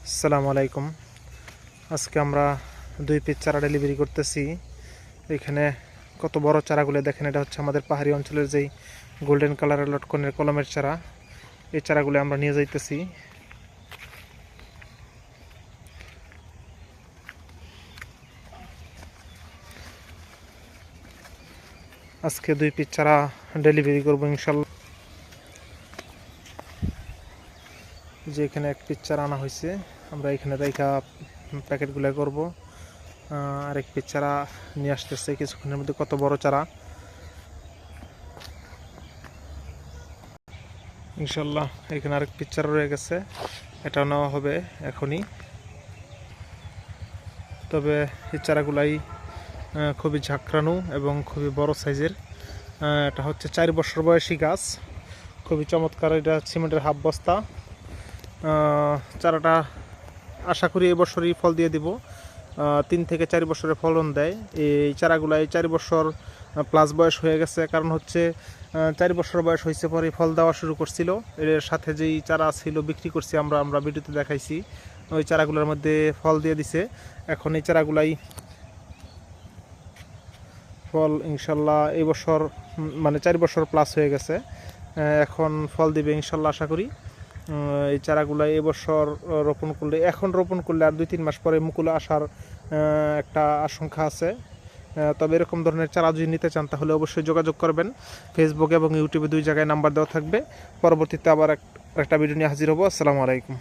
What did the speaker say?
আসসালামু আলাইকুম। আজকে আমরা 2 পিস চারা ডেলিভারি করতেছি। এখানে কত বড় চারাগুলো দেখেন, এটা হচ্ছে আমাদের পাহাড়ি অঞ্চলের যেই গোল্ডেন কালারের লটকনের কলমের চারা। এই চারাগুলো আমরা নিয়ে যাইতেছি। আজকে 2 পিস চারা ডেলিভারি করবো ইনশাল্লাহ। যে এখানে 1 পিস চারা আনা হয়েছে, আমরা এখানে দেখা প্যাকেটগুলো করব। আরেক পিস চারা নিয়ে আসতেছে কিছুক্ষণের মধ্যে। কত বড় চারা ইনশাল্লাহ। এখানে আরেক পিস চারা রয়ে গেছে, এটা নেওয়া হবে এখনই। তবে এই চারাগুলাই খুবই ঝাঁকড়ানো এবং খুবই বড় সাইজের। এটা হচ্ছে 4 বছর বয়সী গাছ, খুবই চমৎকার। এটা সিমেন্টের হাফ বস্তা। চারাটা আশা করি এবছরই ফল দিয়ে দিব। 3 থেকে 4 বছরের ফলন দেয় এই চারাগুলাই। 4 বছর প্লাস বয়স হয়ে গেছে, কারণ হচ্ছে 4 বছর বয়স হয়েছে পরে ফল দেওয়া শুরু করছিল। এর সাথে যেই চারা ছিল বিক্রি করছি আমরা ভিডিওতে দেখাইছি, ওই চারাগুলোর মধ্যে ফল দিয়ে দিছে। এখন এই চারাগুলাই ফল ইনশাল্লাহ এই বছর মানে 4 বছর প্লাস হয়ে গেছে, এখন ফল দিবে ইনশাল্লাহ আশা করি। এই চারাগুলো এবছর রোপণ করলে, এখন রোপণ করলে আর 2-3 মাস পরে মুকুল আসার একটা আশঙ্কা আছে। তবে এরকম ধরনের চারা যদি নিতে চান তাহলে অবশ্যই যোগাযোগ করবেন। ফেসবুক এবং ইউটিউবে 2 জায়গায় নাম্বার দেওয়া থাকবে। পরবর্তীতে আবার একটা ভিডিও নিয়ে হাজির হব। আসসালামু আলাইকুম।